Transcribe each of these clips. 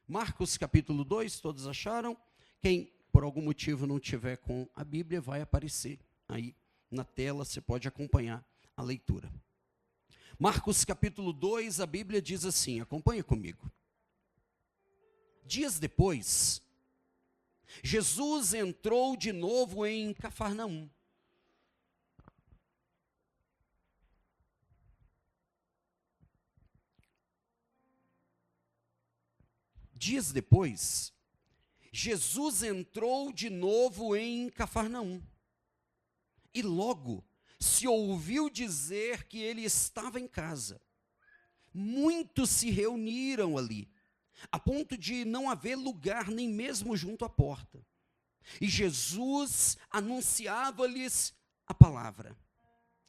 Marcos capítulo 2, todos acharam? Quem por algum motivo não tiver com a Bíblia, vai aparecer aí na tela, você pode acompanhar a leitura. Marcos capítulo 2, a Bíblia diz assim, acompanha comigo. Dias depois, Jesus entrou de novo em Cafarnaum. Dias depois, Jesus entrou de novo em Cafarnaum. E logo se ouviu dizer que ele estava em casa. Muitos se reuniram ali, a ponto de não haver lugar nem mesmo junto à porta. E Jesus anunciava-lhes a palavra.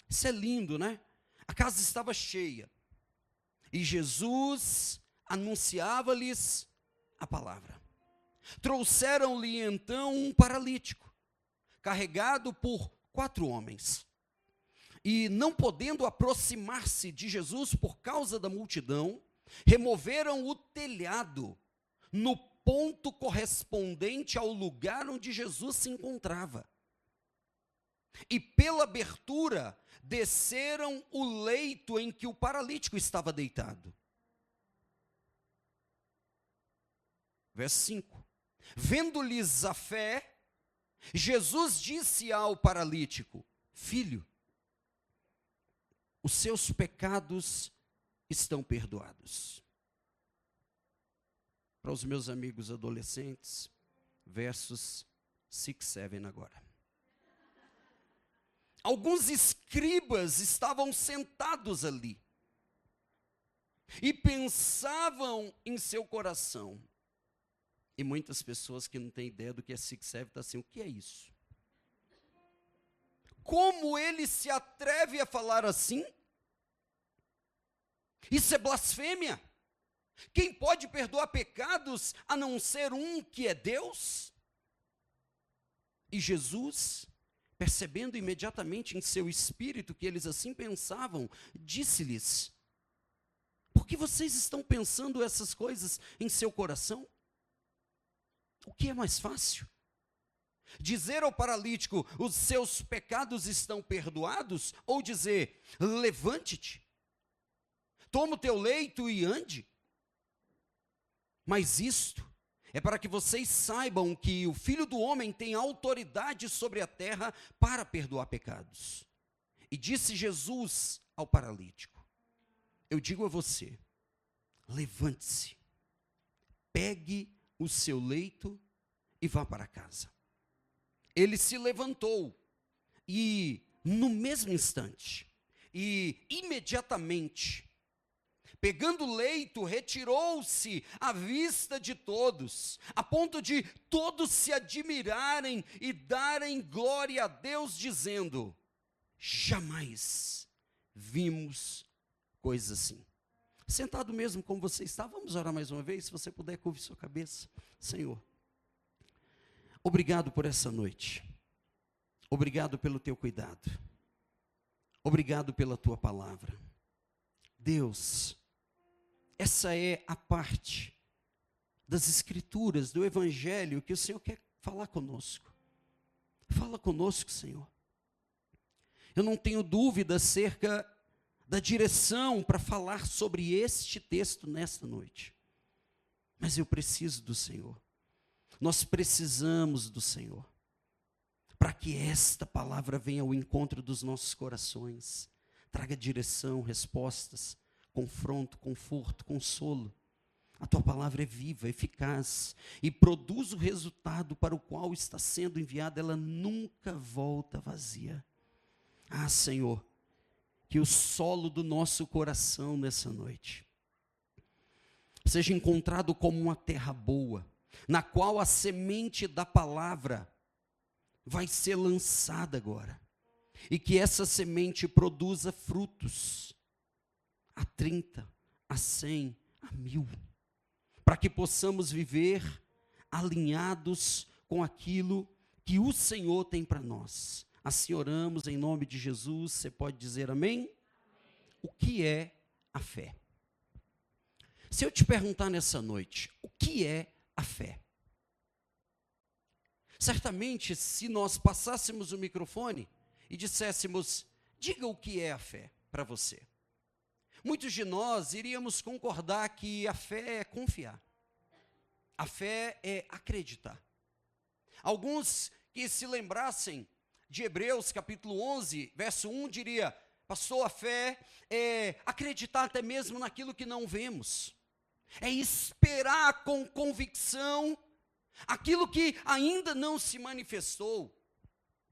Isso é lindo, né? A casa estava cheia. E Jesus anunciava-lhes a palavra. Trouxeram-lhe então um paralítico, carregado por 4 homens. E não podendo aproximar-se de Jesus por causa da multidão, removeram o telhado no ponto correspondente ao lugar onde Jesus se encontrava. E pela abertura desceram o leito em que o paralítico estava deitado. Verso 5. Vendo-lhes a fé, Jesus disse ao paralítico: Filho, os seus pecados estão perdoados. Para os meus amigos adolescentes, versos 6, 7 agora. Alguns escribas estavam sentados ali e pensavam em seu coração. E muitas pessoas que não têm ideia do que é 6, 7 estão assim, o que é isso? Como ele se atreve a falar assim? Isso é blasfêmia. Quem pode perdoar pecados a não ser um que é Deus? E Jesus, percebendo imediatamente em seu espírito que eles assim pensavam, disse-lhes: por que vocês estão pensando essas coisas em seu coração? O que é mais fácil? Dizer ao paralítico, os seus pecados estão perdoados? Ou dizer, levante-te, toma o teu leito e ande? Mas isto é para que vocês saibam que o Filho do Homem tem autoridade sobre a terra para perdoar pecados. E disse Jesus ao paralítico: eu digo a você, levante-se, pegue o seu leito e vá para casa. Ele se levantou e no mesmo instante e imediatamente, pegando o leito, retirou-se à vista de todos, a ponto de todos se admirarem e darem glória a Deus, dizendo: jamais vimos coisa assim. Sentado mesmo como você está, vamos orar mais uma vez, se você puder, curve sua cabeça. Senhor, obrigado por essa noite, obrigado pelo teu cuidado, obrigado pela tua palavra. Deus, essa é a parte das Escrituras, do Evangelho, que o Senhor quer falar conosco. Fala conosco, Senhor. Eu não tenho dúvida acerca da direção para falar sobre este texto nesta noite. Mas eu preciso do Senhor. Nós precisamos do Senhor. Para que esta palavra venha ao encontro dos nossos corações. Traga direção, respostas, confronto, conforto, consolo. A tua palavra é viva, eficaz e produz o resultado para o qual está sendo enviada. Ela nunca volta vazia. Ah, Senhor, que o solo do nosso coração nessa noite seja encontrado como uma terra boa, na qual a semente da palavra vai ser lançada agora. E que essa semente produza frutos a 30, a 100, a 1000. Para que possamos viver alinhados com aquilo que o Senhor tem para nós. Assim oramos em nome de Jesus. Você pode dizer amém? O que é a fé? Se eu te perguntar nessa noite, o que é a fé? Certamente, se nós passássemos o microfone e disséssemos, diga o que é a fé para você. Muitos de nós iríamos concordar que a fé é confiar. A fé é acreditar. Alguns que se lembrassem de Hebreus capítulo 11, verso 1, diria, pastor, a fé é acreditar até mesmo naquilo que não vemos. É esperar com convicção aquilo que ainda não se manifestou.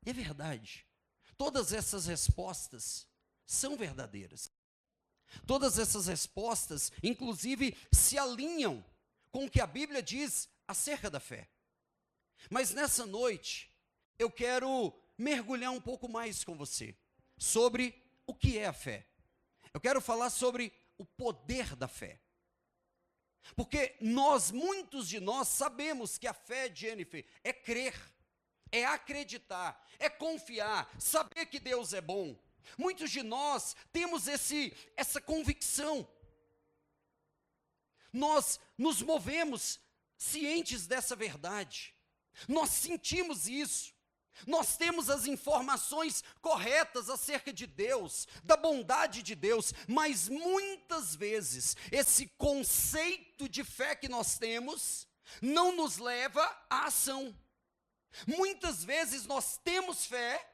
É verdade. Todas essas respostas são verdadeiras. Todas essas respostas, inclusive, se alinham com o que a Bíblia diz acerca da fé. Mas nessa noite, eu quero mergulhar um pouco mais com você sobre o que é a fé. Eu quero falar sobre o poder da fé. Porque muitos de nós, sabemos que a fé, Jennifer, é crer, é acreditar, é confiar, saber que Deus é bom. Muitos de nós temos essa convicção. Nós nos movemos cientes dessa verdade. Nós sentimos isso. Nós temos as informações corretas acerca de Deus, da bondade de Deus, mas muitas vezes esse conceito de fé que nós temos não nos leva à ação. Muitas vezes nós temos fé,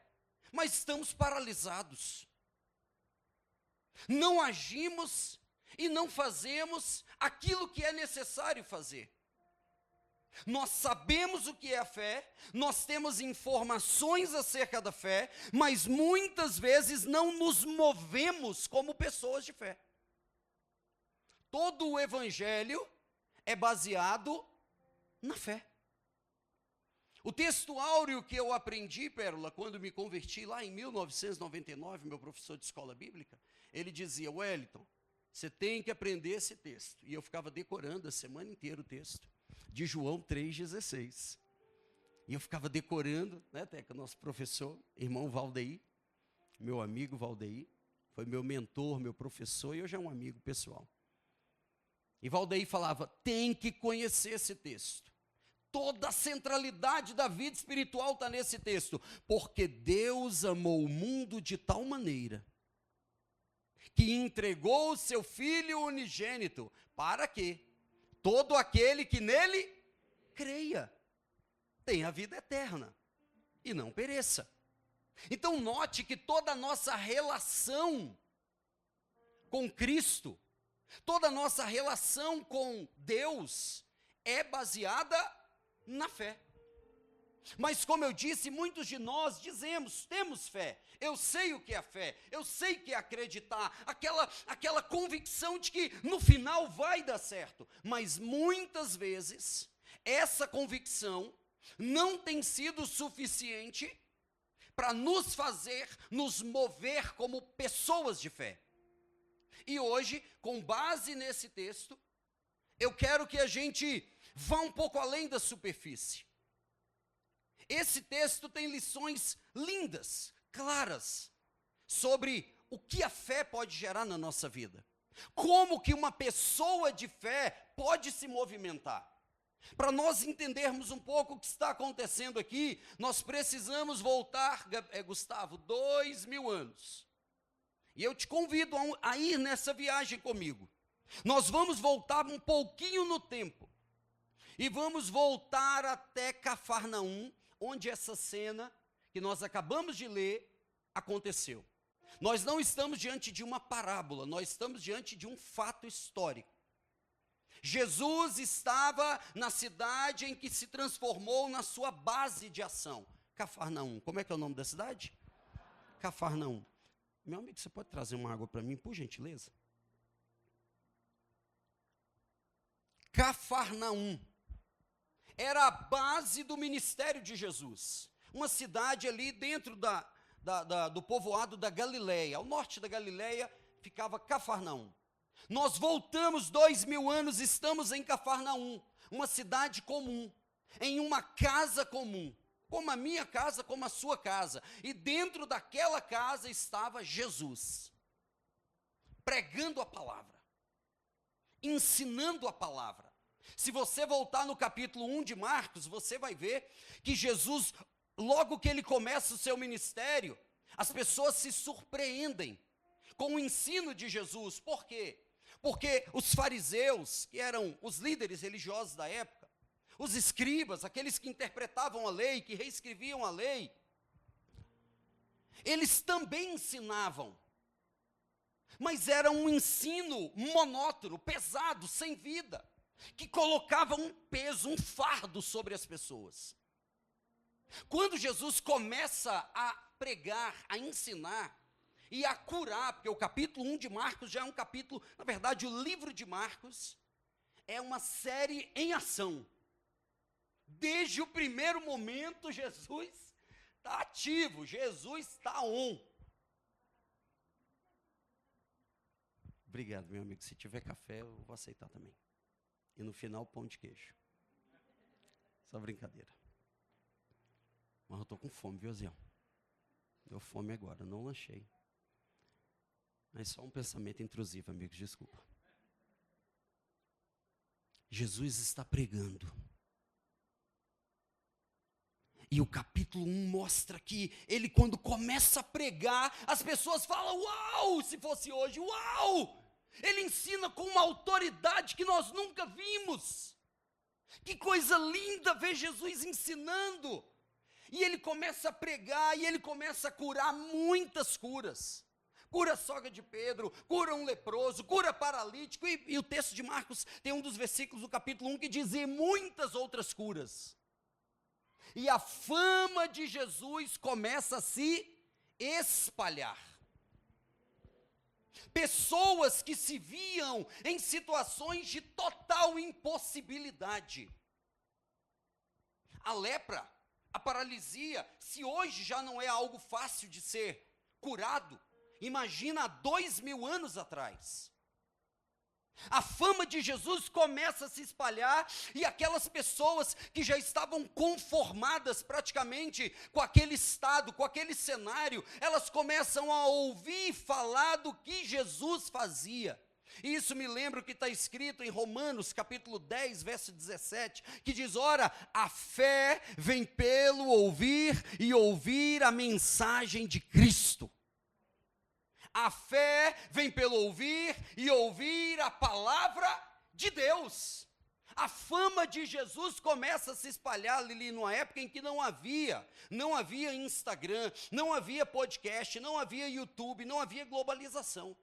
mas estamos paralisados. Não agimos e não fazemos aquilo que é necessário fazer. Nós sabemos o que é a fé, nós temos informações acerca da fé, mas muitas vezes não nos movemos como pessoas de fé. Todo o evangelho é baseado na fé. O texto áureo que eu aprendi, Pérola, quando me converti lá em 1999, meu professor de escola bíblica, ele dizia, Wellington, você tem que aprender esse texto. E eu ficava decorando a semana inteira o texto de João 3,16. E eu ficava decorando, né, Teca, nosso professor, irmão Valdeir, meu amigo Valdeir, foi meu mentor, meu professor, e hoje é um amigo pessoal. E Valdeir falava, tem que conhecer esse texto. Toda a centralidade da vida espiritual está nesse texto. Porque Deus amou o mundo de tal maneira que entregou o seu Filho unigênito, para que todo aquele que nele creia tenha a vida eterna e não pereça. Então note que toda a nossa relação com Cristo, toda a nossa relação com Deus é baseada na fé. Mas como eu disse, muitos de nós dizemos, temos fé, eu sei o que é fé, eu sei o que é acreditar, aquela convicção de que no final vai dar certo, mas muitas vezes essa convicção não tem sido suficiente para nos fazer nos mover como pessoas de fé. E hoje, com base nesse texto, eu quero que a gente vá um pouco além da superfície. Esse texto tem lições lindas, claras, sobre o que a fé pode gerar na nossa vida. Como que uma pessoa de fé pode se movimentar. Para nós entendermos um pouco o que está acontecendo aqui, nós precisamos voltar, Gustavo, 2000 anos. E eu te convido a ir nessa viagem comigo. Nós vamos voltar um pouquinho no tempo. E vamos voltar até Cafarnaum, onde essa cena que nós acabamos de ler aconteceu. Nós não estamos diante de uma parábola, nós estamos diante de um fato histórico. Jesus estava na cidade em que se transformou na sua base de ação, Cafarnaum. Como é que é o nome da cidade? Cafarnaum. Meu amigo, você pode trazer uma água para mim, por gentileza? Cafarnaum era a base do ministério de Jesus. Uma cidade ali dentro do povoado da Galileia. Ao norte da Galileia ficava Cafarnaum. Nós voltamos 2000 anos, estamos em Cafarnaum, uma cidade comum, em uma casa comum, como a minha casa, como a sua casa. E dentro daquela casa estava Jesus, pregando a palavra. ensinando a palavra. Se você voltar no capítulo 1 de Marcos, você vai ver que Jesus, logo que ele começa o seu ministério, as pessoas se surpreendem com o ensino de Jesus. Por quê? Porque os fariseus, que eram os líderes religiosos da época, os escribas, aqueles que interpretavam a lei, que reescreviam a lei, eles também ensinavam, mas era um ensino monótono, pesado, sem vida, que colocava um peso, um fardo sobre as pessoas. Quando Jesus começa a pregar, a ensinar e a curar, porque o capítulo 1 de Marcos já é um capítulo, na verdade o livro de Marcos é uma série em ação. Desde o primeiro momento Jesus está ativo, Jesus está on. Obrigado, meu amigo. Se tiver café, eu vou aceitar também. E no final, pão de queijo. Só brincadeira. Mas eu estou com fome, viu, Zé? Deu fome agora, não lanchei. Mas só um pensamento intrusivo, amigos, desculpa. Jesus está pregando. E o capítulo 1 mostra que ele, quando começa a pregar, as pessoas falam, uau, se fosse hoje, uau! Ele ensina com uma autoridade que nós nunca vimos. Que coisa linda ver Jesus ensinando. E ele começa a pregar, e ele começa a curar muitas curas. Cura a sogra de Pedro, cura um leproso, cura paralítico. E o texto de Marcos tem um dos versículos do capítulo 1 que diz, e muitas outras curas. E a fama de Jesus começa a se espalhar. Pessoas que se viam em situações de total impossibilidade. A lepra, a paralisia, se hoje já não é algo fácil de ser curado, imagina há 2000 anos atrás. A fama de Jesus começa a se espalhar e aquelas pessoas que já estavam conformadas praticamente com aquele estado, com aquele cenário, elas começam a ouvir falar do que Jesus fazia. E isso me lembra o que está escrito em Romanos capítulo 10, verso 17, que diz, ora, a fé vem pelo ouvir e ouvir a mensagem de Cristo. A fé vem pelo ouvir e ouvir a palavra de Deus. A fama de Jesus começa a se espalhar, Lili, numa época em que não havia Instagram, não havia podcast, não havia YouTube, não havia globalização.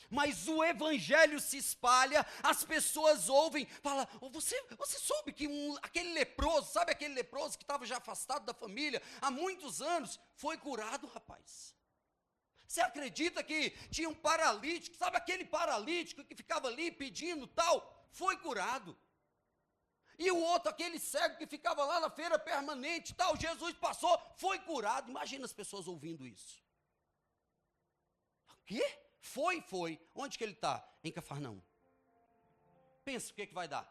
Mas o evangelho se espalha, as pessoas ouvem, fala, você soube que aquele leproso, sabe aquele leproso que estava já afastado da família há muitos anos, foi curado, rapaz. Você acredita que tinha um paralítico, sabe aquele paralítico que ficava ali pedindo tal, foi curado. E o outro, aquele cego que ficava lá na feira permanente tal, Jesus passou, foi curado. Imagina as pessoas ouvindo isso. O quê? Foi. Onde que ele está? Em Cafarnaum. Pensa o que vai dar.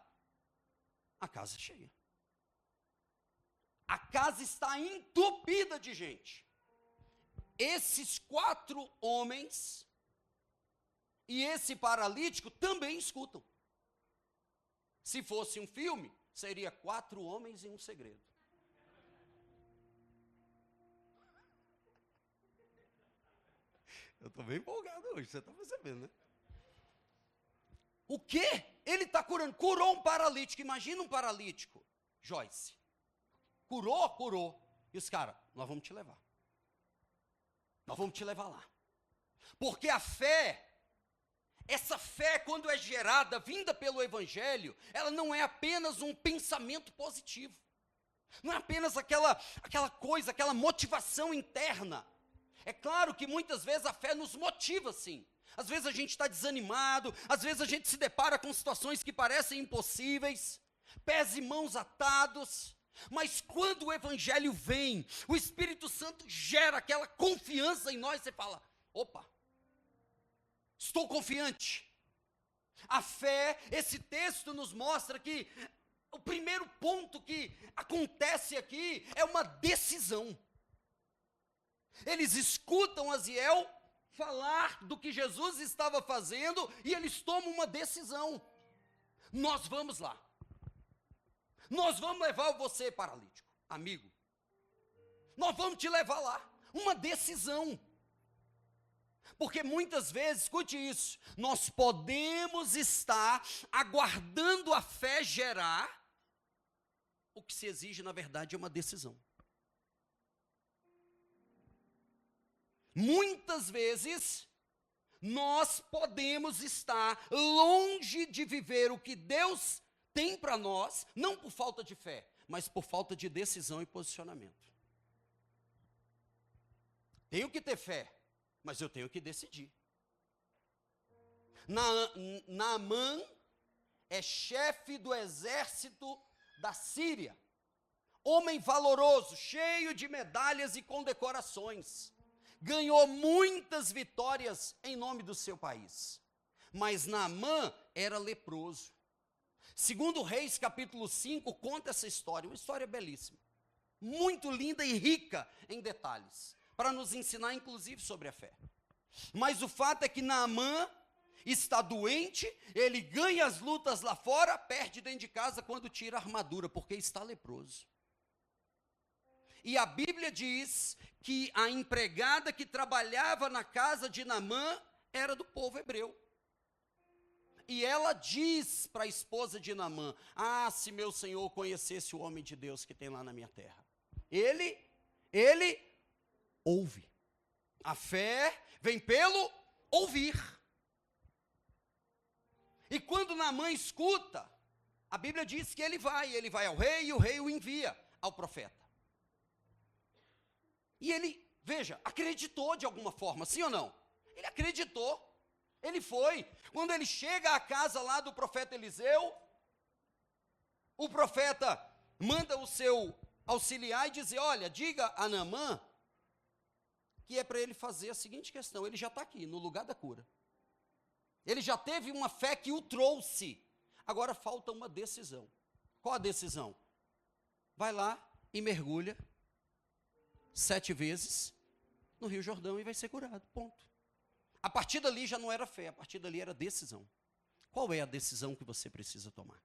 A casa cheia. A casa está entupida de gente. Esses 4 homens e esse paralítico também escutam. Se fosse um filme, seria 4 homens e um segredo. Eu estou bem empolgado hoje, você está percebendo, né? O quê? Ele está curando. Curou um paralítico. Imagina um paralítico, Joyce. Curou. E os caras, nós vamos te levar. Nós vamos te levar lá. Porque a fé, essa fé, quando é gerada, vinda pelo Evangelho, ela não é apenas um pensamento positivo. Não é apenas aquela coisa, aquela motivação interna. É claro que muitas vezes a fé nos motiva, sim. Às vezes a gente está desanimado, às vezes a gente se depara com situações que parecem impossíveis, pés e mãos atados. Mas quando o Evangelho vem, o Espírito Santo gera aquela confiança em nós, você fala, opa, estou confiante. A fé, esse texto nos mostra que o primeiro ponto que acontece aqui é uma decisão. Eles escutam Aziel falar do que Jesus estava fazendo e eles tomam uma decisão. Nós vamos lá. Nós vamos levar você, paralítico, amigo. Nós vamos te levar lá. Uma decisão. Porque muitas vezes, escute isso, nós podemos estar aguardando a fé gerar. O que se exige, na verdade, é uma decisão. Muitas vezes, nós podemos estar longe de viver o que Deus tem para nós, não por falta de fé, mas por falta de decisão e posicionamento. Tenho que ter fé, mas eu tenho que decidir. Naamã é chefe do exército da Síria, homem valoroso, cheio de medalhas e condecorações, ganhou muitas vitórias em nome do seu país, mas Naamã era leproso. Segundo Reis capítulo 5 conta essa história, uma história belíssima, muito linda e rica em detalhes, para nos ensinar inclusive sobre a fé. Mas o fato é que Naamã está doente, ele ganha as lutas lá fora, perde dentro de casa quando tira a armadura, porque está leproso. E a Bíblia diz que a empregada que trabalhava na casa de Naamã era do povo hebreu. E ela diz para a esposa de Naamã: ah, se meu senhor conhecesse o homem de Deus que tem lá na minha terra. Ele ouve. A fé vem pelo ouvir. E quando Naamã escuta, a Bíblia diz que ele vai ao rei e o rei o envia ao profeta. E ele, veja, acreditou de alguma forma, sim ou não? Ele acreditou, ele foi. Quando ele chega à casa lá do profeta Eliseu, o profeta manda o seu auxiliar e diz: olha, diga a Naamã que é para ele fazer a seguinte questão, ele já está aqui, no lugar da cura. Ele já teve uma fé que o trouxe. Agora falta uma decisão. Qual a decisão? Vai lá e mergulha 7 vezes no Rio Jordão e vai ser curado, ponto. A partir dali já não era fé, a partir dali era decisão. Qual é a decisão que você precisa tomar?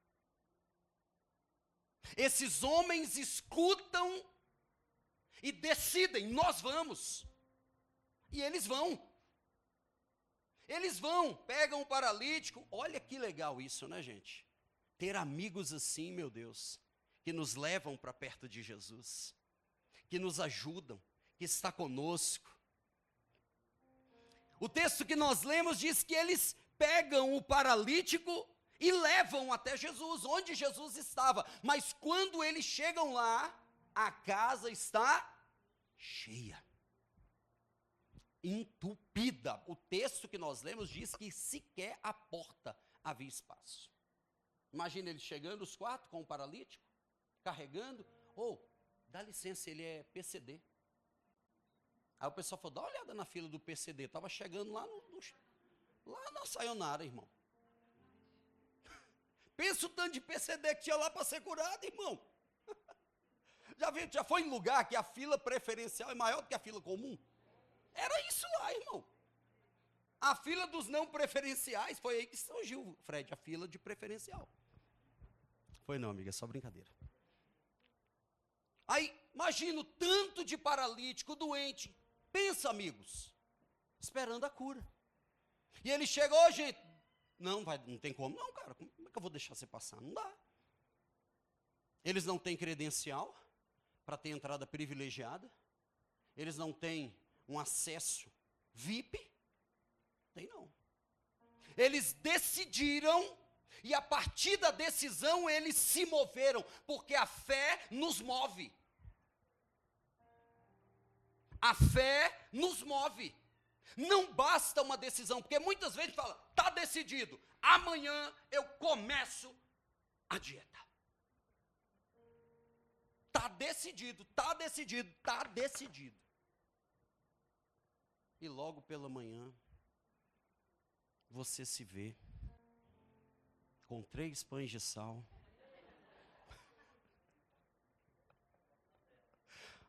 Esses homens escutam e decidem, nós vamos. E eles vão. Eles vão, pegam o paralítico. Olha que legal isso, né, gente? Ter amigos assim, meu Deus, que nos levam para perto de Jesus, que nos ajudam, que está conosco. O texto que nós lemos diz que eles pegam o paralítico e levam até Jesus, onde Jesus estava. Mas quando eles chegam lá, a casa está cheia, entupida. O texto que nós lemos diz que sequer a porta havia espaço. Imagina eles chegando, os 4, com o paralítico, carregando. Dá licença, ele é PCD. Aí o pessoal falou: dá uma olhada na fila do PCD. Estava chegando lá lá na Sayonara, irmão. Pensa o tanto de PCD que tinha lá para ser curado, irmão. Já foi em lugar que a fila preferencial é maior do que a fila comum? Era isso lá, irmão. A fila dos não preferenciais, foi aí que surgiu, Fred, a fila de preferencial. Foi não, amiga, é só brincadeira. Aí, imagina o tanto de paralítico, doente. Pensa, amigos, esperando a cura. E ele chegou, gente, não tem como, não, cara, como é que eu vou deixar você passar? Não dá. Eles não têm credencial para ter entrada privilegiada. Eles não têm um acesso VIP. Tem não. Eles decidiram, e a partir da decisão eles se moveram, porque a fé nos move. A fé nos move. Não basta uma decisão, porque muitas vezes fala: está decidido, amanhã eu começo a dieta. Está decidido, está decidido, está decidido. E logo pela manhã, você se vê com 3 pães de sal,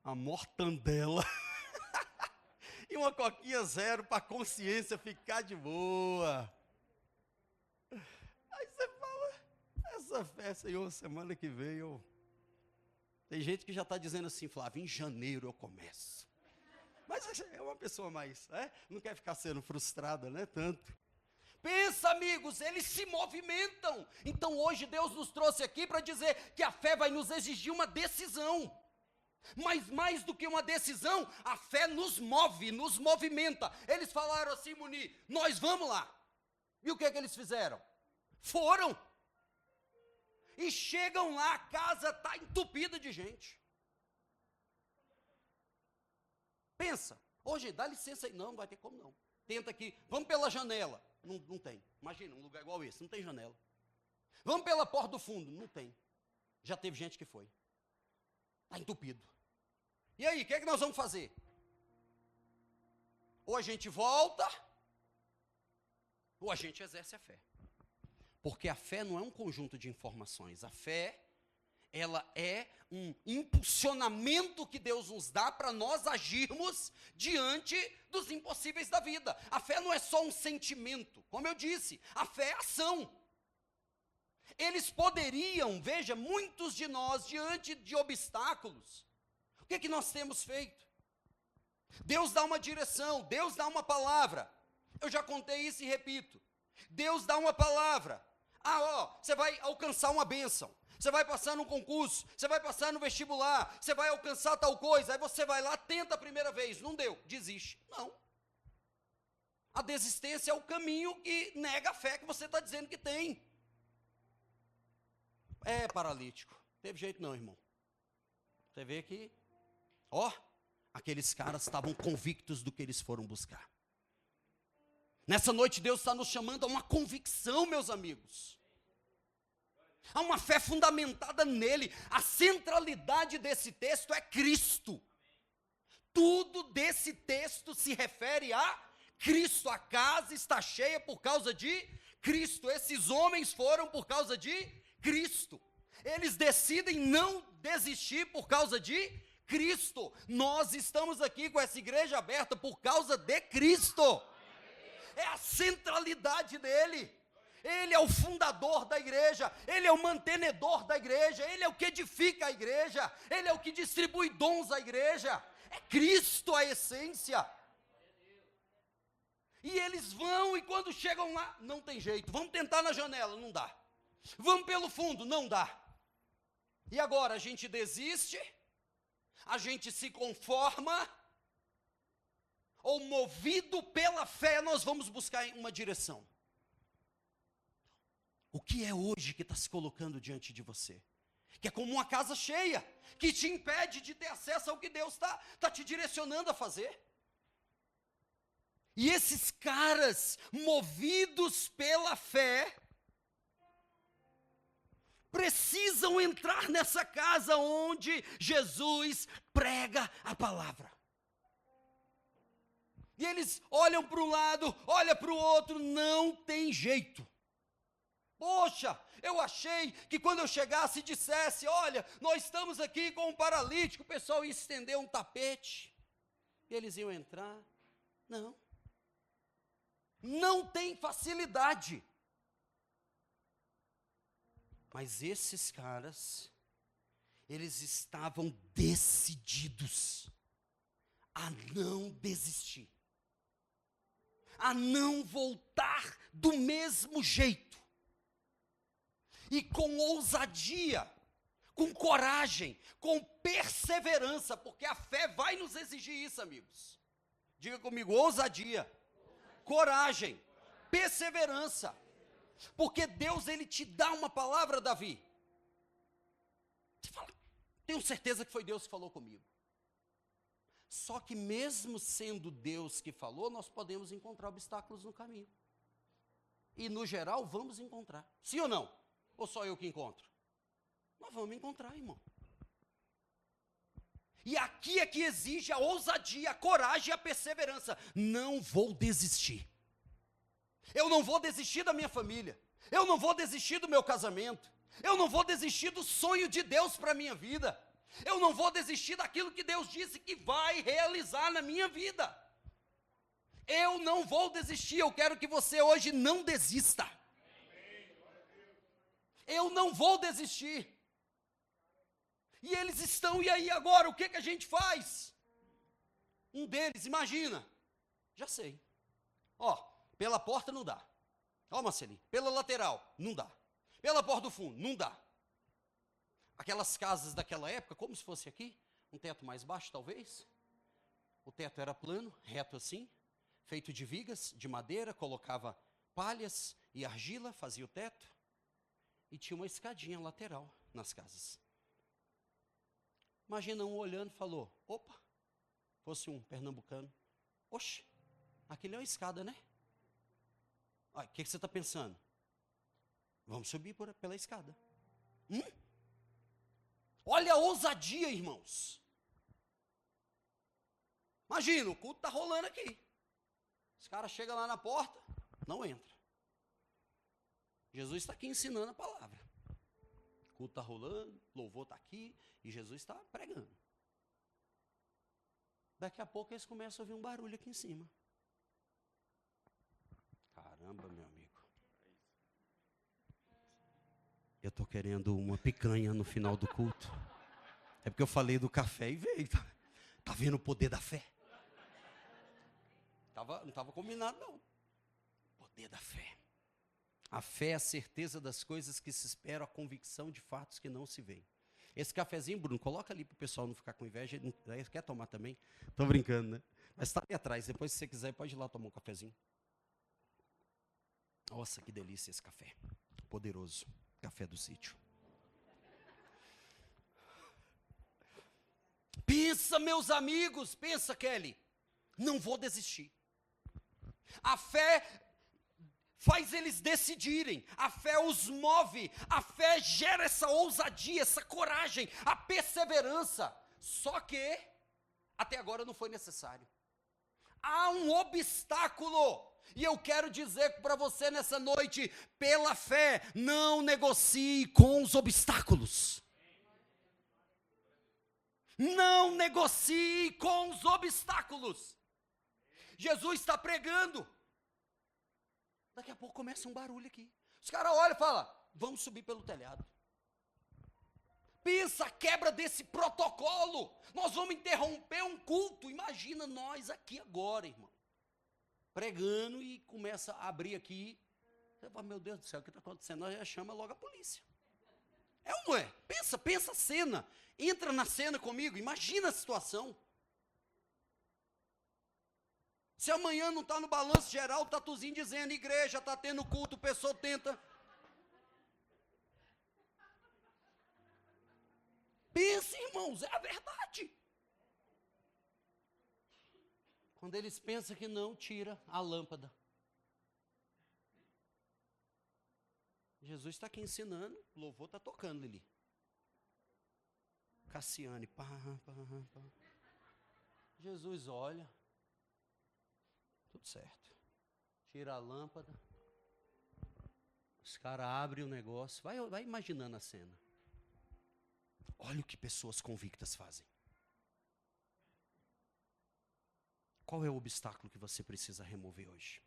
a mortandela e uma coquinha zero para a consciência ficar de boa. Aí você fala, essa fé, Senhor, semana que vem eu... Tem gente que já está dizendo assim, Flávio, em janeiro eu começo. Mas é uma pessoa mais, não quer ficar sendo frustrada, né, tanto. Pensa, amigos, eles se movimentam. Então hoje Deus nos trouxe aqui para dizer que a fé vai nos exigir uma decisão. Mas mais do que uma decisão, a fé nos move, nos movimenta. Eles falaram assim, Muni, nós vamos lá. E o que eles fizeram? Foram. E chegam lá, a casa está entupida de gente. Pensa, hoje dá licença aí, não vai ter como não. Tenta aqui, vamos pela janela. Não tem. Imagina, um lugar igual esse, não tem janela. Vamos pela porta do fundo, não tem. Já teve gente que foi. Está entupido. E aí, o que é que nós vamos fazer? Ou a gente volta, ou a gente exerce a fé. Porque a fé não é um conjunto de informações. A fé, ela é um impulsionamento que Deus nos dá para nós agirmos diante dos impossíveis da vida. A fé não é só um sentimento. Como eu disse, a fé é ação. Eles poderiam, veja, muitos de nós, diante de obstáculos, o que nós temos feito? Deus dá uma direção, Deus dá uma palavra. Eu já contei isso e repito. Deus dá uma palavra. Você vai alcançar uma bênção. Você vai passar num concurso, você vai passar no vestibular, você vai alcançar tal coisa, aí você vai lá, tenta a primeira vez, não deu, desiste. Não. A desistência é o caminho que nega a fé que você está dizendo que tem. É paralítico. Teve jeito não, irmão. Você vê que, aqueles caras estavam convictos do que eles foram buscar. Nessa noite Deus está nos chamando a uma convicção, meus amigos. Há uma fé fundamentada nele. A centralidade desse texto é Cristo. Tudo desse texto se refere a Cristo. A casa está cheia por causa de Cristo. Esses homens foram por causa de Cristo. Eles decidem não desistir por causa de Cristo. Nós estamos aqui com essa igreja aberta por causa de Cristo. É a centralidade dele. Ele é o fundador da igreja, ele é o mantenedor da igreja, ele é o que edifica a igreja, ele é o que distribui dons à igreja. É Cristo a essência. E eles vão, e quando chegam lá, não tem jeito. Vamos tentar na janela, não dá. Vamos pelo fundo, não dá. E agora a gente desiste, a gente se conforma, ou movido pela fé, nós vamos buscar uma direção. O que é hoje que está se colocando diante de você? Que é como uma casa cheia, que te impede de ter acesso ao que Deus está te direcionando a fazer. E esses caras, movidos pela fé, precisam entrar nessa casa onde Jesus prega a palavra. E eles olham para um lado, olham para o outro, não tem jeito. Poxa, eu achei que quando eu chegasse e dissesse, olha, nós estamos aqui com um paralítico, o pessoal ia estender um tapete, e eles iam entrar. Não. Não tem facilidade. Mas esses caras, eles estavam decididos a não desistir, a não voltar do mesmo jeito. E com ousadia, com coragem, com perseverança, porque a fé vai nos exigir isso, amigos. Diga comigo, ousadia, coragem, perseverança. Porque Deus, ele te dá uma palavra, Davi. Você fala, tenho certeza que foi Deus que falou comigo. Só que mesmo sendo Deus que falou, nós podemos encontrar obstáculos no caminho. E no geral, vamos encontrar. Sim ou não? Ou só eu que encontro? Nós vamos encontrar, irmão. E aqui é que exige a ousadia, a coragem e a perseverança. Não vou desistir. Eu não vou desistir da minha família. Eu não vou desistir do meu casamento. Eu não vou desistir do sonho de Deus para a minha vida. Eu não vou desistir daquilo que Deus disse que vai realizar na minha vida. Eu não vou desistir, eu quero que você hoje não desista. Eu não vou desistir. E eles estão, e aí agora, o que a gente faz? Um deles, imagina, já sei. Ó, pela porta não dá. Ó, Marcelinho, pela lateral, não dá. Pela porta do fundo, não dá. Aquelas casas daquela época, como se fosse aqui, um teto mais baixo talvez. O teto era plano, reto assim, feito de vigas, de madeira, colocava palhas e argila, fazia o teto. E tinha uma escadinha lateral nas casas. Imagina um olhando e falou, opa, fosse um pernambucano, oxe, aquilo é uma escada, né? O que você está pensando? Vamos subir pela escada. Olha a ousadia, irmãos. Imagina, o culto está rolando aqui. Os caras chegam lá na porta, não entra. Jesus está aqui ensinando a palavra. O culto está rolando, louvor está aqui, e Jesus está pregando. Daqui a pouco eles começam a ouvir um barulho aqui em cima. Caramba, meu amigo. Eu estou querendo uma picanha no final do culto. É porque eu falei do café e veio. Tá vendo o poder da fé? Não estava combinado, não. Poder da fé. A fé é a certeza das coisas que se esperam, a convicção de fatos que não se veem. Esse cafezinho, Bruno, coloca ali para o pessoal não ficar com inveja. Ele quer tomar também? Estou brincando, né? Mas está ali atrás. Depois, se você quiser, pode ir lá tomar um cafezinho. Nossa, que delícia esse café. Poderoso. Café do sítio. Pensa, meus amigos. Pensa, Kelly. Não vou desistir. A fé faz eles decidirem, a fé os move, a fé gera essa ousadia, essa coragem, a perseverança. Só que, até agora não foi necessário. Há um obstáculo, e eu quero dizer para você nessa noite, pela fé, não negocie com os obstáculos. Não negocie com os obstáculos. Jesus está pregando. Daqui a pouco começa um barulho aqui. Os caras olham e falam, vamos subir pelo telhado. Pensa a quebra desse protocolo. Nós vamos interromper um culto. Imagina nós aqui agora, irmão. Pregando e começa a abrir aqui. Você fala, meu Deus do céu, o que está acontecendo? Nós já chama logo a polícia. É ou não é? Pensa a cena. Entra na cena comigo, imagina a situação. Se amanhã não está no balanço geral, o tatuzinho dizendo, igreja está tendo culto, o pessoal tenta. Pense, irmãos, é a verdade. Quando eles pensam que não, tira a lâmpada. Jesus está aqui ensinando, o louvor está tocando ali. Cassiane, pá. Jesus olha. Tudo certo. Tira a lâmpada. Os caras abrem o negócio. Vai imaginando a cena. Olha o que pessoas convictas fazem. Qual é o obstáculo que você precisa remover hoje?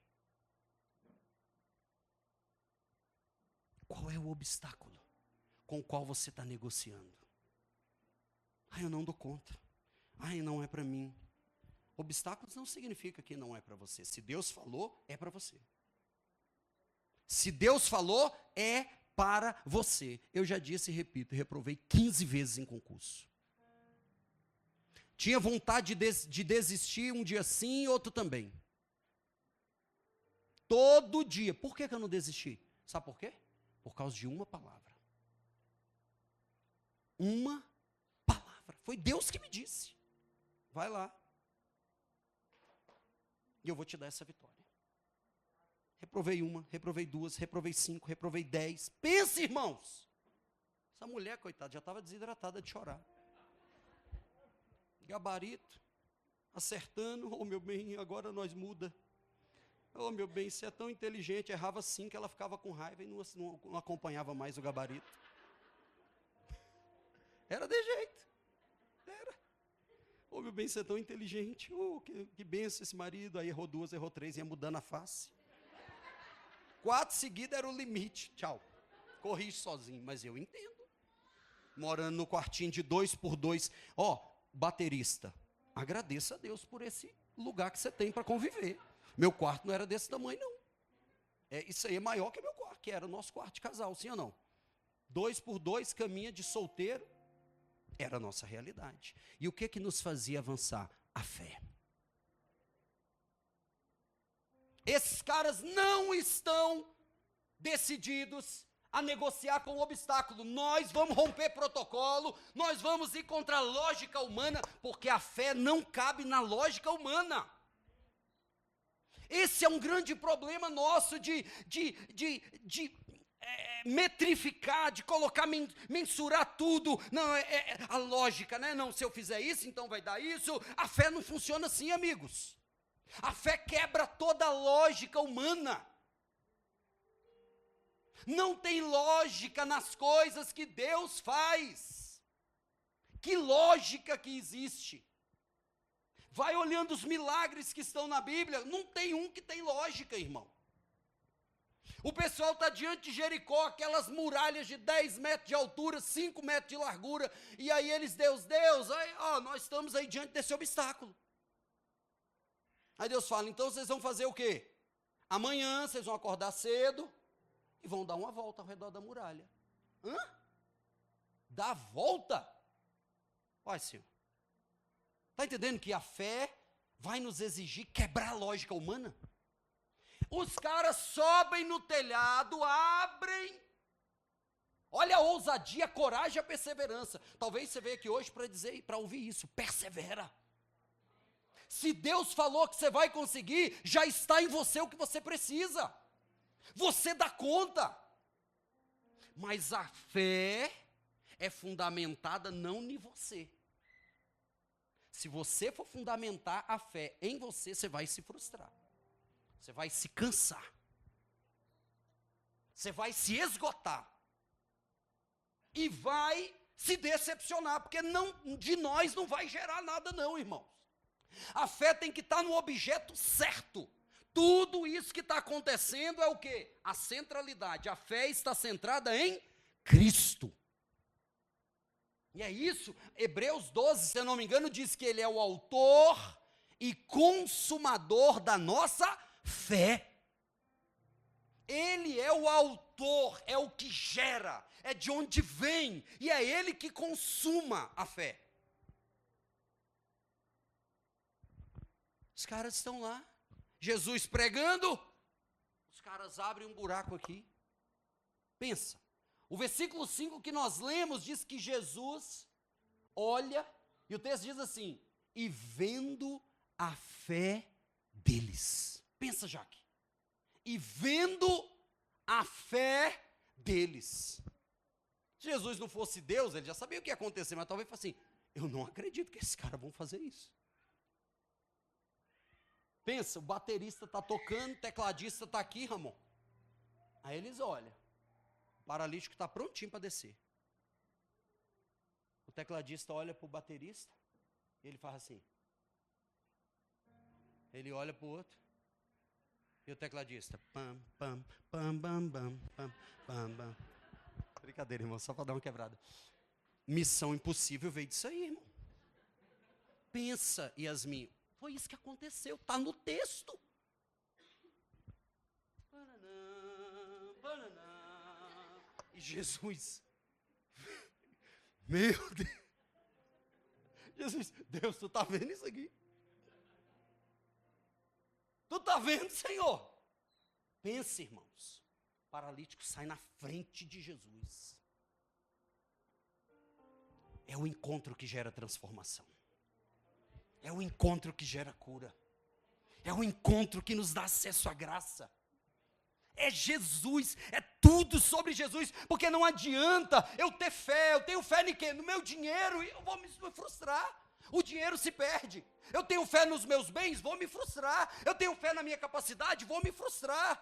Qual é o obstáculo com o qual você está negociando? Eu não dou conta. Não é para mim. Obstáculos não significa que não é para você. Se Deus falou, é para você. Se Deus falou, é para você. Eu já disse e repito, reprovei 15 vezes em concurso. Tinha vontade de desistir um dia sim, outro também. Todo dia. Por que eu não desisti? Sabe por quê? Por causa de uma palavra. Uma palavra. Foi Deus que me disse. Vai lá. E eu vou te dar essa vitória. Reprovei uma, reprovei duas, reprovei 5, reprovei 10. Pense, irmãos. Essa mulher, coitada, já estava desidratada de chorar. Gabarito, acertando. Oh, meu bem, agora nós muda. Oh, meu bem, você é tão inteligente. Errava 5, ela ficava com raiva e não acompanhava mais o gabarito. Era de jeito. Era. Ô, meu bem, você é tão inteligente. Oh, que benção esse marido. Aí errou 2, errou 3, ia mudando a face. 4 seguidas era o limite. Tchau. Corrige sozinho. Mas eu entendo. Morando no quartinho de 2 por 2. Ó, baterista, agradeça a Deus por esse lugar que você tem para conviver. Meu quarto não era desse tamanho, não. Isso aí é maior que meu quarto, que era o nosso quarto de casal, sim ou não? 2 por 2, caminha de solteiro. Era a nossa realidade. E o que nos fazia avançar? A fé. Esses caras não estão decididos a negociar com o obstáculo. Nós vamos romper protocolo, nós vamos ir contra a lógica humana, porque a fé não cabe na lógica humana. Esse é um grande problema nosso de metrificar, de colocar, mensurar tudo. Não, a lógica, né? Não, se eu fizer isso, então vai dar isso. A fé não funciona assim, amigos. A fé quebra toda a lógica humana. Não tem lógica nas coisas que Deus faz. Que lógica que existe? Vai olhando os milagres que estão na Bíblia, não tem um que tem lógica, irmão. O pessoal está diante de Jericó, aquelas muralhas de 10 metros de altura, 5 metros de largura, e aí eles, Deus, aí, nós estamos aí diante desse obstáculo. Aí Deus fala, então vocês vão fazer o quê? Amanhã vocês vão acordar cedo e vão dar uma volta ao redor da muralha. Hã? Dar a volta? Olha, Senhor. Está entendendo que a fé vai nos exigir quebrar a lógica humana? Os caras sobem no telhado, abrem. Olha a ousadia, a coragem e a perseverança. Talvez você veja aqui hoje para ouvir isso. Persevera. Se Deus falou que você vai conseguir, já está em você o que você precisa. Você dá conta. Mas a fé é fundamentada não em você. Se você for fundamentar a fé em você, você vai se frustrar. Você vai se cansar. Você vai se esgotar. E vai se decepcionar, porque de nós não vai gerar nada não, irmãos. A fé tem que estar no objeto certo. Tudo isso que está acontecendo é o quê? A centralidade. A fé está centrada em Cristo. E é isso, Hebreus 12, se eu não me engano, diz que ele é o autor e consumador da nossa fé. Ele é o autor, é o que gera, é de onde vem, e é ele que consuma a fé. Os caras estão lá, Jesus pregando, os caras abrem um buraco aqui. Pensa. O versículo 5 que nós lemos diz que Jesus olha, e o texto diz assim, e vendo a fé deles. Pensa, Jaque. E vendo a fé deles. Se Jesus não fosse Deus, ele já sabia o que ia acontecer, mas talvez fosse assim, eu não acredito que esses caras vão fazer isso. Pensa, o baterista está tocando, o tecladista está aqui, Ramon. Aí eles olham. O paralítico está prontinho para descer. O tecladista olha para o baterista, ele faz assim. Ele olha para o outro. E o tecladista, pam, pam, pam, pam, pam, pam, pam, pam. Brincadeira, irmão, só para dar uma quebrada. Missão impossível veio disso aí, irmão. Pensa, Yasmin, foi isso que aconteceu, está no texto. E Jesus, meu Deus, Jesus, Deus, tu está vendo isso aqui? Tu está vendo, Senhor? Pense, irmãos, o paralítico sai na frente de Jesus. É o encontro que gera transformação. É o encontro que gera cura. É o encontro que nos dá acesso à graça. É Jesus, é tudo sobre Jesus, porque não adianta eu ter fé, eu tenho fé em quê? No meu dinheiro, eu vou me frustrar, o dinheiro se perde. Eu tenho fé nos meus bens, vou me frustrar. Eu tenho fé na minha capacidade, vou me frustrar.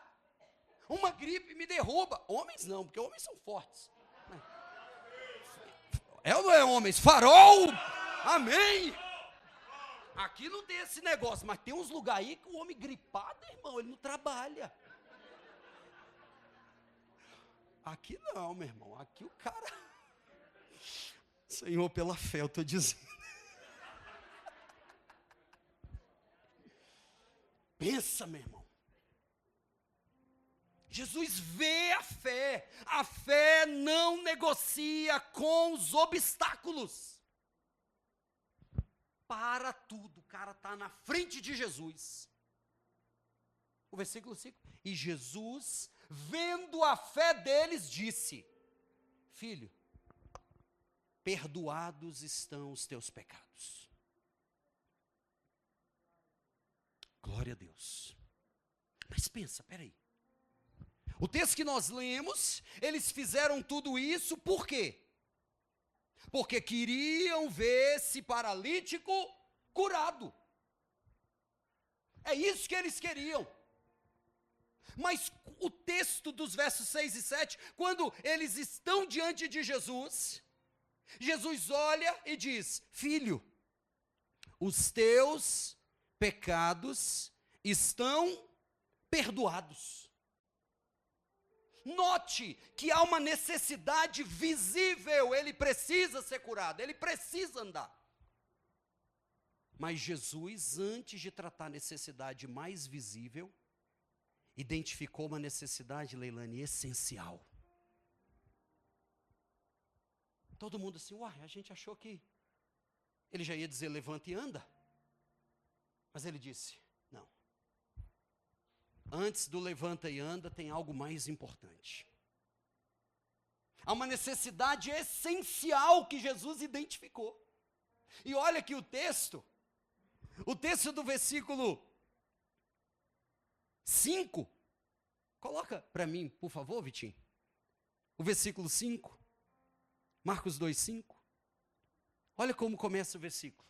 Uma gripe me derruba. Homens não, porque homens são fortes. É ou não é homens? Farol, amém. Aqui não tem esse negócio, mas tem uns lugares aí que o homem gripado, irmão, ele não trabalha. Aqui não, meu irmão, aqui o cara... Senhor, pela fé eu estou dizendo. Pensa, meu irmão. Jesus vê a fé não negocia com os obstáculos. Para tudo, o cara está na frente de Jesus. O versículo 5, e Jesus, vendo a fé deles, disse, filho, perdoados estão os teus pecados. Glória a Deus. Mas pensa, peraí. O texto que nós lemos, eles fizeram tudo isso por quê? Porque queriam ver esse paralítico curado. É isso que eles queriam. Mas o texto dos versos 6 e 7, quando eles estão diante de Jesus, Jesus olha e diz, filho, os teus pecados estão perdoados. Note que há uma necessidade visível, ele precisa ser curado, ele precisa andar. Mas Jesus, antes de tratar a necessidade mais visível, identificou uma necessidade, Leilani, essencial. Todo mundo assim, a gente achou que ele já ia dizer levanta e anda. Mas ele disse, não. Antes do levanta e anda, tem algo mais importante. Há uma necessidade essencial que Jesus identificou. E olha aqui o texto do versículo 5. Coloca para mim, por favor, Vitinho. O versículo 5. Marcos 2:5. Olha como começa o versículo.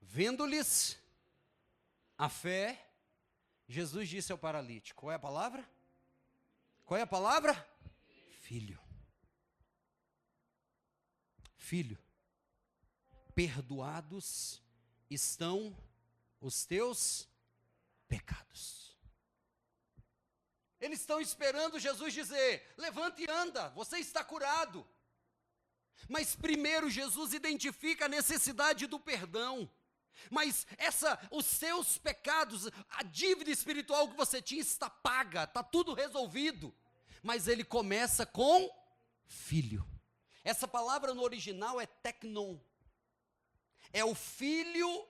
Vendo-lhes a fé, Jesus disse ao paralítico, qual é a palavra? Qual é a palavra? Filho. Filho, perdoados estão os teus pecados. Eles estão esperando Jesus dizer, levante e anda, você está curado. Mas primeiro Jesus identifica a necessidade do perdão. Mas os seus pecados, a dívida espiritual que você tinha está paga, está tudo resolvido. Mas ele começa com filho. Essa palavra no original é teknon. É o filho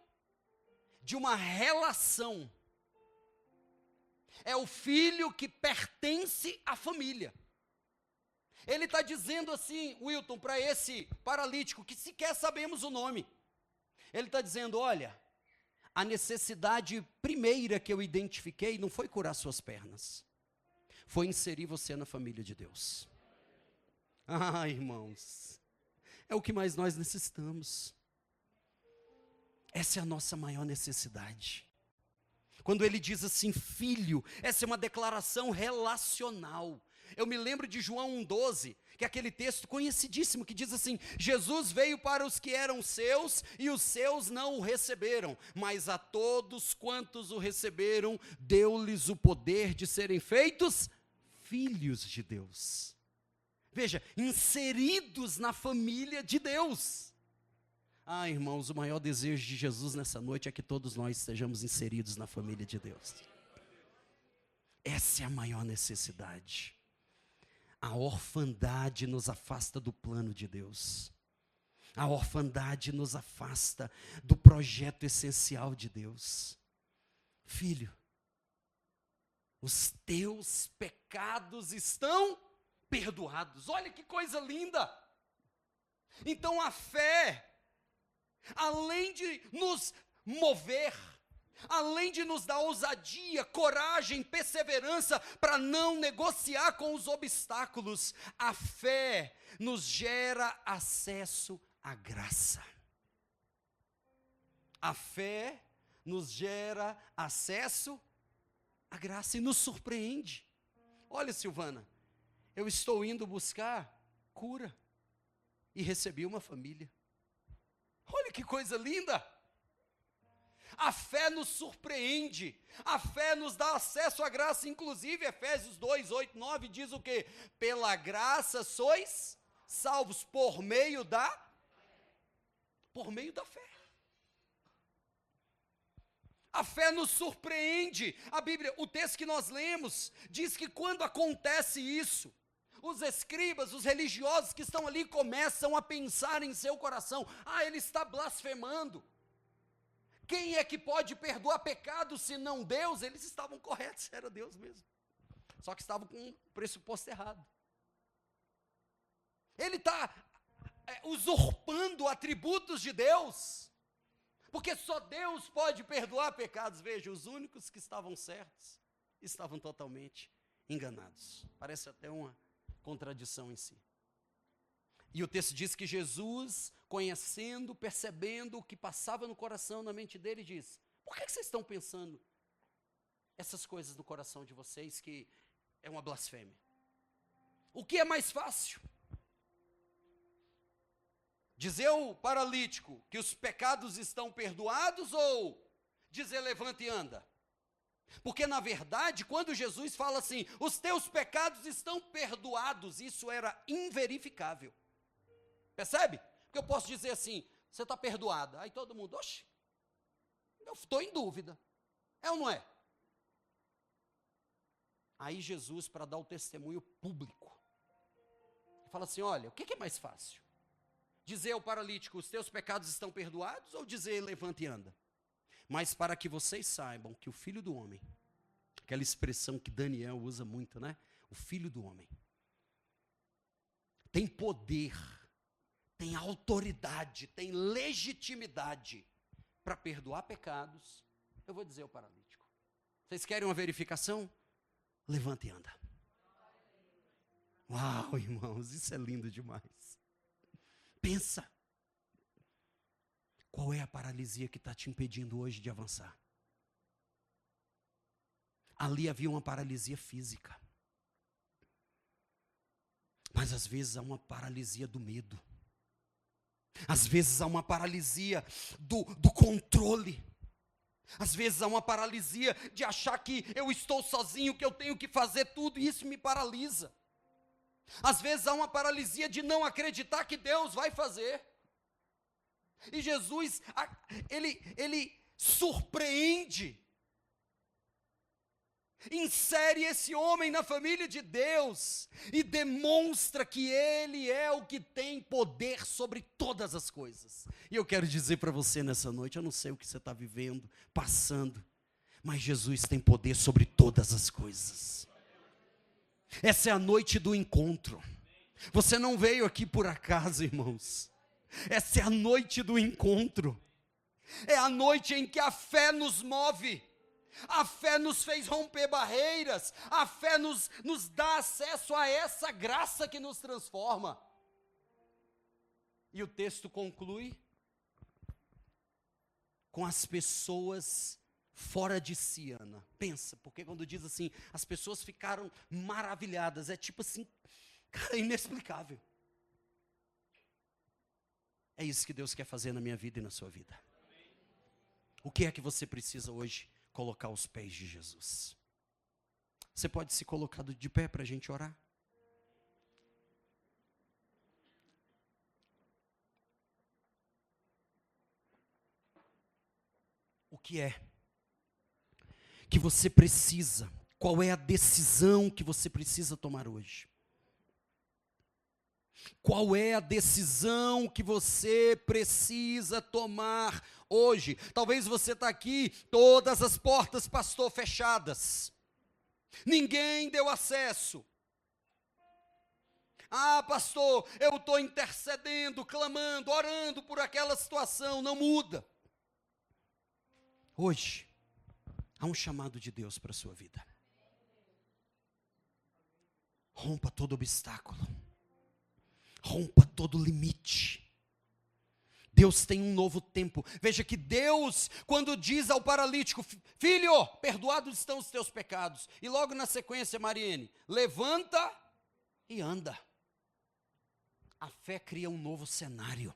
de uma relação. É o filho que pertence à família. Ele está dizendo assim, Wilton, para esse paralítico, que sequer sabemos o nome. Ele está dizendo, olha, a necessidade primeira que eu identifiquei não foi curar suas pernas. Foi inserir você na família de Deus. Ah, irmãos, é o que mais nós necessitamos. Essa é a nossa maior necessidade. Quando ele diz assim, filho, essa é uma declaração relacional. Eu me lembro de João 1,12, que é aquele texto conhecidíssimo que diz assim, Jesus veio para os que eram seus e os seus não o receberam, mas a todos quantos o receberam, deu-lhes o poder de serem feitos filhos de Deus. Veja, inseridos na família de Deus. Ah, irmãos, o maior desejo de Jesus nessa noite é que todos nós estejamos inseridos na família de Deus. Essa é a maior necessidade. A orfandade nos afasta do plano de Deus. A orfandade nos afasta do projeto essencial de Deus. Filho, os teus pecados estão perdoados. Olha que coisa linda. Então a fé, além de nos mover, além de nos dar ousadia, coragem, perseverança para não negociar com os obstáculos, a fé nos gera acesso à graça. A fé nos gera acesso à graça e nos surpreende. Olha, Silvana, eu estou indo buscar cura. E recebi uma família. Olha que coisa linda! A fé nos surpreende, a fé nos dá acesso à graça, inclusive Efésios 2, 8, 9 diz o quê? Pela graça sois salvos por meio da fé. A fé nos surpreende. A Bíblia, o texto que nós lemos, diz que quando acontece isso, os escribas, os religiosos que estão ali começam a pensar em seu coração: ele está blasfemando. Quem é que pode perdoar pecados se não Deus? Eles estavam corretos, era Deus mesmo. Só que estavam com um pressuposto errado. Ele está usurpando atributos de Deus, porque só Deus pode perdoar pecados. Veja, os únicos que estavam certos estavam totalmente enganados. Parece até uma contradição em si. E o texto diz que Jesus, conhecendo, percebendo o que passava no coração, na mente dele, diz: por que vocês estão pensando essas coisas no coração de vocês, que é uma blasfêmia? O que é mais fácil? Dizer ao paralítico que os pecados estão perdoados, ou dizer levanta e anda? Porque na verdade, quando Jesus fala assim, os teus pecados estão perdoados, isso era inverificável. Percebe? Porque eu posso dizer assim, você está perdoada. Aí todo mundo, oxe, eu estou em dúvida. É ou não é? Aí Jesus, para dar o testemunho público, fala assim, olha, o que é mais fácil? Dizer ao paralítico, os teus pecados estão perdoados, ou dizer levanta e anda? Mas para que vocês saibam que o Filho do Homem, aquela expressão que Daniel usa muito, né? O Filho do Homem tem poder, tem autoridade, tem legitimidade para perdoar pecados. Eu vou dizer ao paralítico, vocês querem uma verificação? Levanta e anda. Uau, irmãos, isso é lindo demais. Pensa, qual é a paralisia que está te impedindo hoje de avançar? Ali havia uma paralisia física, mas às vezes há uma paralisia do medo, às vezes há uma paralisia do controle, às vezes há uma paralisia de achar que eu estou sozinho, que eu tenho que fazer tudo, e isso me paralisa. Às vezes há uma paralisia de não acreditar que Deus vai fazer. E Jesus, ele surpreende, insere esse homem na família de Deus e demonstra que ele é o que tem poder sobre todas as coisas. E eu quero dizer para você nessa noite, eu não sei o que você está vivendo, passando, mas Jesus tem poder sobre todas as coisas. Essa é a noite do encontro. Você não veio aqui por acaso, irmãos. Essa é a noite do encontro. É a noite em que a fé nos move. A fé nos fez romper barreiras. A fé nos dá acesso a essa graça que nos transforma. E o texto conclui com as pessoas fora de si, Ana. Pensa, porque quando diz assim, as pessoas ficaram maravilhadas, é tipo assim, cara, inexplicável. É isso que Deus quer fazer na minha vida e na sua vida. O que é que você precisa hoje? Colocar aos pés de Jesus. Você pode se colocar de pé para a gente orar? O que é que você precisa? Qual é a decisão que você precisa tomar hoje? Qual é a decisão que você precisa tomar hoje? Talvez você está aqui, todas as portas, pastor, fechadas. Ninguém deu acesso. Pastor, eu estou intercedendo, clamando, orando por aquela situação, não muda. Hoje, há um chamado de Deus para a sua vida. Rompa todo obstáculo. Rompa todo limite. Deus tem um novo tempo. Veja que Deus, quando diz ao paralítico, filho, perdoados estão os teus pecados. E logo na sequência, Mariene, levanta e anda. A fé cria um novo cenário.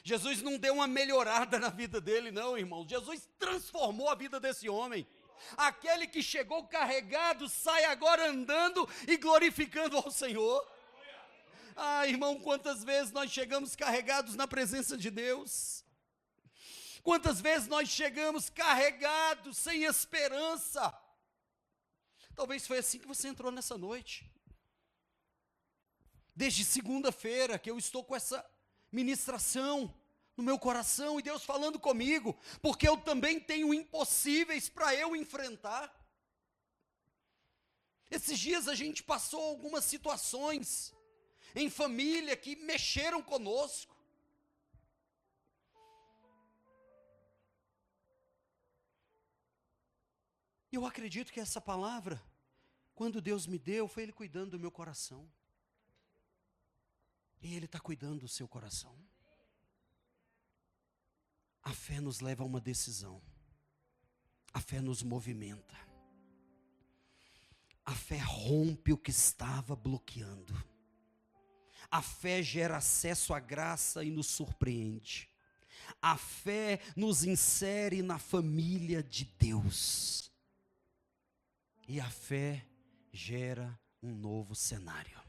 Jesus não deu uma melhorada na vida dele, não, irmão. Jesus transformou a vida desse homem. Aquele que chegou carregado, sai agora andando e glorificando ao Senhor. Ah, irmão, quantas vezes nós chegamos carregados na presença de Deus? Quantas vezes nós chegamos carregados, sem esperança? Talvez foi assim que você entrou nessa noite. Desde segunda-feira que eu estou com essa ministração no meu coração e Deus falando comigo, porque eu também tenho impossíveis para eu enfrentar. Esses dias a gente passou algumas situações em família que mexeram conosco. Eu acredito que essa palavra, quando Deus me deu, foi Ele cuidando do meu coração. E Ele está cuidando do seu coração. A fé nos leva a uma decisão. A fé nos movimenta. A fé rompe o que estava bloqueando. A fé gera acesso à graça e nos surpreende. A fé nos insere na família de Deus. E a fé gera um novo cenário.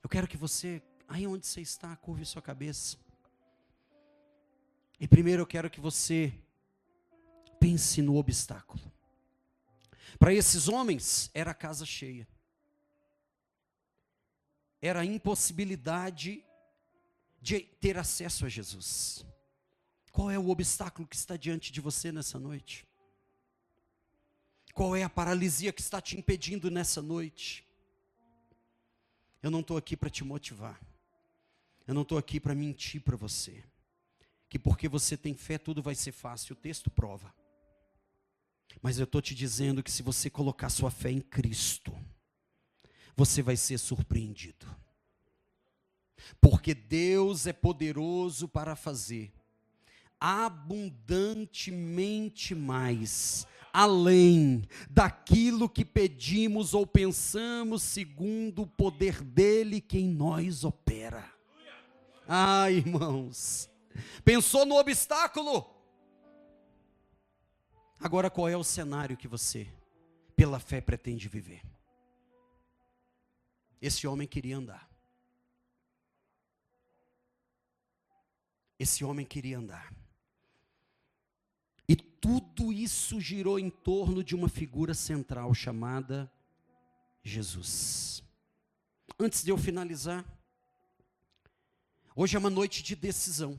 Eu quero que você, aí onde você está, curve sua cabeça. E primeiro eu quero que você pense no obstáculo. Para esses homens, era a casa cheia. Era a impossibilidade de ter acesso a Jesus. Qual é o obstáculo que está diante de você nessa noite? Qual é a paralisia que está te impedindo nessa noite? Eu não estou aqui para te motivar. Eu não estou aqui para mentir para você. Que porque você tem fé tudo vai ser fácil. O texto prova. Mas eu estou te dizendo que se você colocar sua fé em Cristo, você vai ser surpreendido. Porque Deus é poderoso para fazer abundantemente mais, além daquilo que pedimos ou pensamos, segundo o poder dele que em nós opera. Ah, irmãos, pensou no obstáculo? Agora qual é o cenário que você, pela fé, pretende viver? Esse homem queria andar. Esse homem queria andar. E tudo isso girou em torno de uma figura central chamada Jesus. Antes de eu finalizar, hoje é uma noite de decisão.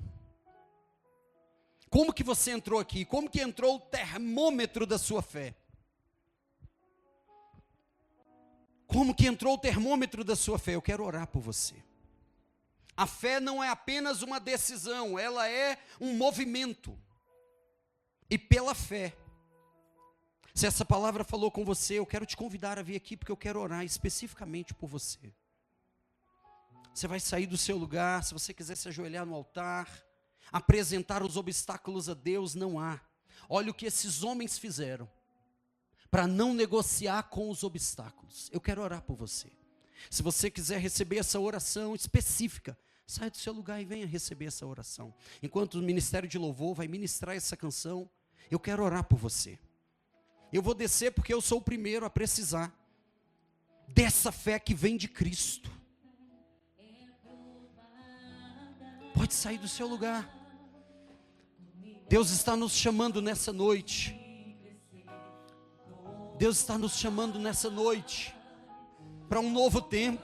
Como que você entrou aqui? Como que entrou o termômetro da sua fé? Como que entrou o termômetro da sua fé? Eu quero orar por você. A fé não é apenas uma decisão, ela é um movimento. E pela fé, se essa palavra falou com você, eu quero te convidar a vir aqui, porque eu quero orar especificamente por você. Você vai sair do seu lugar, se você quiser se ajoelhar no altar, apresentar os obstáculos a Deus, não há. Olha o que esses homens fizeram, para não negociar com os obstáculos. Eu quero orar por você. Se você quiser receber essa oração específica, saia do seu lugar e venha receber essa oração. Enquanto o Ministério de Louvor vai ministrar essa canção, eu quero orar por você. Eu vou descer porque eu sou o primeiro a precisar dessa fé que vem de Cristo. Pode sair do seu lugar. Deus está nos chamando nessa noite. Deus está nos chamando nessa noite para um novo tempo.